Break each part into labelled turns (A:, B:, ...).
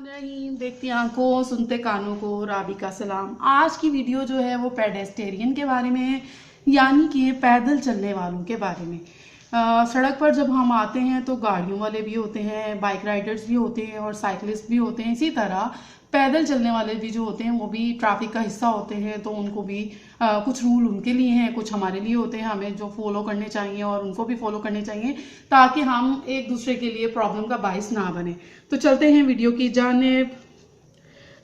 A: रहीम, देखती आंखों सुनते कानों को राबी का सलाम। आज की वीडियो जो है वो पेडेस्टेरियन के बारे में है, यानी कि पैदल चलने वालों के बारे में। सड़क पर जब हम आते हैं तो गाड़ियों वाले भी होते हैं, बाइक राइडर्स भी होते हैं और साइकिलिस्ट भी होते हैं। इसी तरह पैदल चलने वाले भी जो होते हैं वो भी ट्रैफिक का हिस्सा होते हैं। तो उनको भी कुछ रूल उनके लिए हैं, कुछ हमारे लिए होते हैं, हमें जो फॉलो करने चाहिए और उनको भी फॉलो करने चाहिए ताकि हम एक दूसरे के लिए प्रॉब्लम का बाइस ना बने। तो चलते हैं वीडियो की जानिब।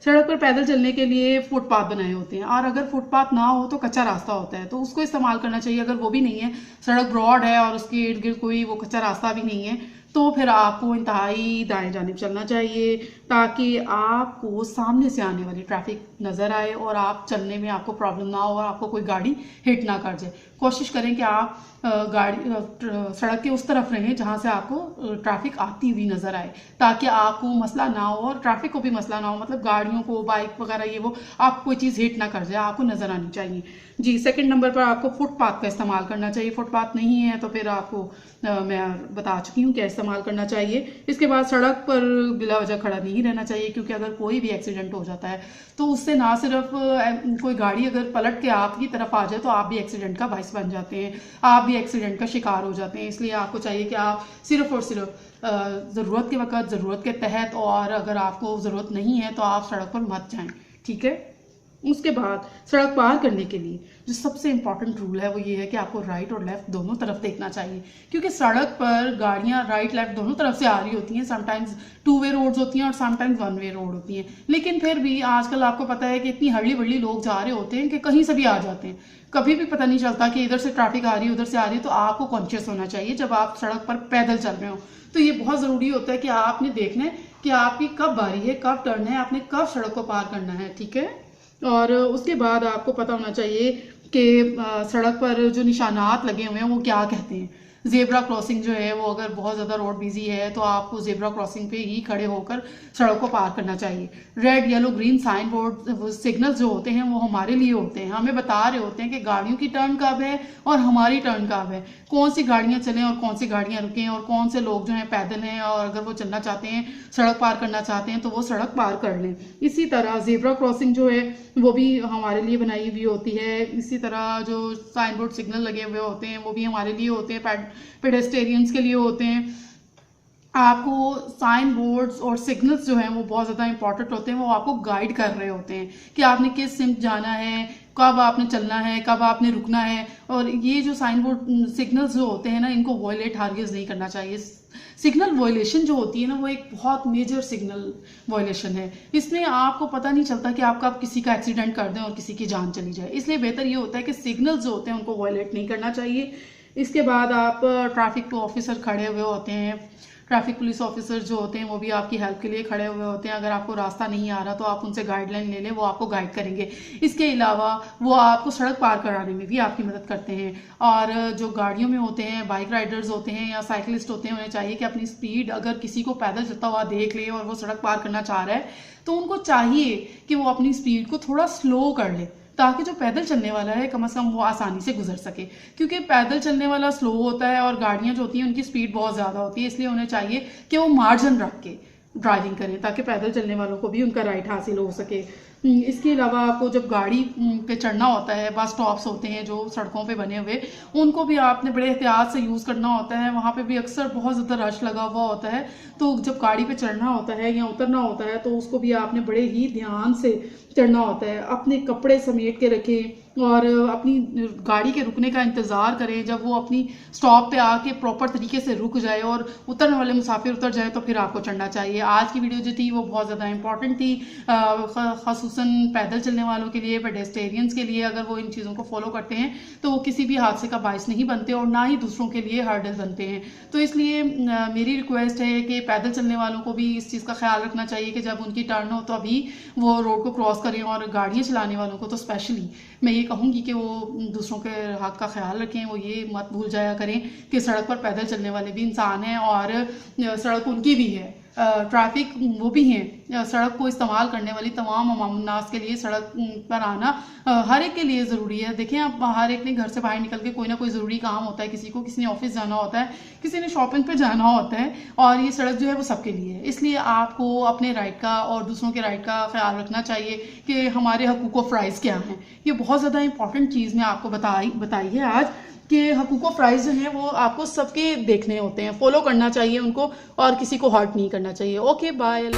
A: सड़क पर पैदल चलने के लिए फुटपाथ बनाए होते हैं और अगर फुटपाथ ना हो तो कच्चा रास्ता होता है, तो उसको इस्तेमाल करना चाहिए। अगर वो भी नहीं है, सड़क ब्रॉड है और उसके इर्द गिर्द कोई वो कच्चा रास्ता भी नहीं है, तो फिर आपको इंतहाई दाएं जानिब चलना चाहिए ताकि आपको सामने से आने वाली ट्रैफिक नज़र आए और आप चलने में आपको प्रॉब्लम ना हो और आपको कोई गाड़ी हिट ना कर जाए। कोशिश करें कि आप सड़क के उस तरफ रहें जहां से आपको ट्रैफिक आती हुई नजर आए ताकि आपको मसला ना हो और ट्रैफिक को भी मसला ना हो, मतलब गाड़ियों को, बाइक वगैरह ये वो आप कोई चीज़ हिट ना कर जाए, आपको नजर आनी चाहिए। जी, सेकंड नंबर पर आपको फुटपाथ का इस्तेमाल करना चाहिए। फुटपाथ नहीं है तो फिर आपको मैं बता चुकी हूँ क्या इस्तेमाल करना चाहिए। इसके बाद सड़क पर बिला वजह खड़ा नहीं रहना चाहिए, क्योंकि अगर कोई भी एक्सीडेंट हो जाता है तो उससे ना सिर्फ कोई गाड़ी अगर पलट के आपकी तरफ आ जाए तो आप भी एक्सीडेंट का बाइस बन जाते हैं, आप भी एक्सीडेंट का शिकार हो जाते हैं। इसलिए आपको चाहिए कि आप सिर्फ और सिर्फ ज़रूरत के वक्त, ज़रूरत के तहत, और अगर आपको ज़रूरत नहीं है तो आप सड़क पर मत जाएं, ठीक है। उसके बाद सड़क पार करने के लिए जो सबसे इंपॉर्टेंट रूल है वो ये है कि आपको राइट और लेफ्ट दोनों तरफ देखना चाहिए, क्योंकि सड़क पर गाड़ियां राइट लेफ्ट दोनों तरफ से आ रही होती हैं। समटाइम्स 2 वे रोड्स होती हैं और समटाइम्स 1 वे रोड होती हैं, लेकिन फिर भी आजकल आपको पता है कि इतनी हड़ली बड़ली लोग जा रहे होते हैं कि कहीं से भी आ जाते हैं, कभी भी पता नहीं चलता कि इधर से ट्रैफिक आ रही है उधर से आ रही है। तो आपको कॉन्शियस होना चाहिए जब आप सड़क पर पैदल चल रहे हो, तो ये बहुत ज़रूरी होता है कि आपने देखना है कि आपकी कब बारी है, कब टर्न है, आपने कब सड़क को पार करना है, ठीक है। और उसके बाद आपको पता होना चाहिए कि सड़क पर जो निशानात लगे हुए हैं वो क्या कहते हैं। जेब्रा क्रॉसिंग जो है वो अगर बहुत ज़्यादा रोड बिजी है तो आपको जेब्रा क्रॉसिंग पे ही खड़े होकर सड़क को पार करना चाहिए। Red yellow green sign board signal जो होते हैं वो हमारे लिए होते हैं, हमें बता रहे होते हैं कि गाड़ियों की टर्न कब है और हमारी टर्न कब है, कौन सी गाड़ियां चलें और कौन सी गाड़ियां रुकें, और कौन से लोग जो हैं पैदल हैं और अगर वो चलना चाहते हैं, सड़क पार करना चाहते हैं तो वो सड़क पार कर लें। इसी तरह जेब्रा क्रॉसिंग जो है वो भी हमारे लिए बनाई हुई होती है। इसी तरह जो साइन बोर्ड सिग्नल लगे हुए होते हैं वो भी हमारे लिए होते हैं, पेडेस्टेरियंस के लिए होते हैं। आपको साइन बोर्ड्स और सिग्नल्स जो हैं वो बहुत ज़्यादा इंपॉर्टेंट होते हैं, वो आपको गाइड कर रहे होते हैं कि आपने किस सिम जाना है, कब आपने चलना है, कब आपने रुकना है। और ये जो साइन बोर्ड सिग्नल्स जो होते हैं ना, इनको वॉयलेट हरगिज़ नहीं करना चाहिए। सिग्नल वॉयलेशन जो होती है ना वो एक बहुत मेजर सिग्नल वॉयलेशन है, इसमें आपको पता नहीं चलता कि आप कब किसी का एक्सीडेंट कर दें और किसी की जान चली जाए। इसलिए बेहतर ये होता है कि सिग्नल्स जो होते हैं उनको वॉयलेट नहीं करना चाहिए। इसके बाद आप ट्रैफिक ऑफिसर खड़े हुए होते हैं, ट्रैफिक पुलिस ऑफिसर जो होते हैं वो भी आपकी हेल्प के लिए खड़े हुए होते हैं। अगर आपको रास्ता नहीं आ रहा तो आप उनसे गाइडलाइन ले लें, वो आपको गाइड करेंगे। इसके अलावा वो आपको सड़क पार कराने में भी आपकी मदद करते हैं। और जो गाड़ियों में होते हैं, बाइक राइडर्स होते हैं या साइकिलिस्ट होते हैं, उन्हें चाहिए कि अपनी स्पीड, अगर किसी को पैदल चलता हुआ देख ले और वो सड़क पार करना चाह रहा है तो उनको चाहिए कि वो अपनी स्पीड को थोड़ा स्लो कर ले ताकि जो पैदल चलने वाला है कम से कम वो आसानी से गुजर सके, क्योंकि पैदल चलने वाला स्लो होता है और गाड़ियां जो होती हैं उनकी स्पीड बहुत ज़्यादा होती है। इसलिए उन्हें चाहिए कि वो मार्जिन रख के ड्राइविंग करें ताकि पैदल चलने वालों को भी उनका राइट हासिल हो सके। इसके अलावा आपको जब गाड़ी पे चढ़ना होता है, बस स्टॉप्स होते हैं जो सड़कों पे बने हुए, उनको भी आपने बड़े एहतियात से यूज़ करना होता है। वहाँ पे भी अक्सर बहुत ज़्यादा रश लगा हुआ होता है, तो जब गाड़ी पे चढ़ना होता है या उतरना होता है तो उसको भी आपने बड़े ही ध्यान से चढ़ना होता है। अपने कपड़े समेट के रखें और अपनी गाड़ी के रुकने का इंतज़ार करें। जब वो अपनी स्टॉप पे आके प्रॉपर तरीके से रुक जाए और उतरने वाले मुसाफिर उतर जाए तो फिर आपको चढ़ना चाहिए। आज की वीडियो जो थी वो बहुत ज़्यादा इंपॉर्टेंट थी, ख़ासुसन पैदल चलने वालों के लिए, पेडेस्टेरियंस के लिए। अगर वो इन चीज़ों को फॉलो करते हैं तो वो किसी भी हादसे का बायस नहीं बनते और ना ही दूसरों के लिए हर्डल बनते हैं। तो इसलिए मेरी रिक्वेस्ट है कि पैदल चलने वालों को भी इस चीज़ का ख्याल रखना चाहिए कि जब उनकी टर्न हो तो अभी वो रोड को क्रॉस करें, और गाड़ियाँ चलाने वालों को तो स्पेशली मैं ये कहूँगी कि वो दूसरों के हक का ख्याल रखें। वो ये मत भूल जाया करें कि सड़क पर पैदल चलने वाले भी इंसान हैं और सड़क उनकी भी है, ट्रैफिक वो भी हैं, सड़क को इस्तेमाल करने वाली तमाम अवाम उन्नास के लिए सड़क पर आना हर एक के लिए ज़रूरी है। देखें, आप हर एक ने घर से बाहर निकल के कोई ना कोई ज़रूरी काम होता है, किसी ने ऑफिस जाना होता है, किसी ने शॉपिंग पे जाना होता है, और ये सड़क जो है वो सबके लिए है। इसलिए आपको अपने राइट का और दूसरों के राइट का ख्याल रखना चाहिए कि हमारे हकूक़ व फ़राइज़ क्या हैं। ये बहुत ज़्यादा इंपॉर्टेंट चीज़ मैं आपको बताई है आज कि हकूक़ व फ़राइज़ जो हैं वो आपको सबके देखने होते हैं, फॉलो करना चाहिए उनको, और किसी को हर्ट नहीं करना चाहिए। Okay, bye.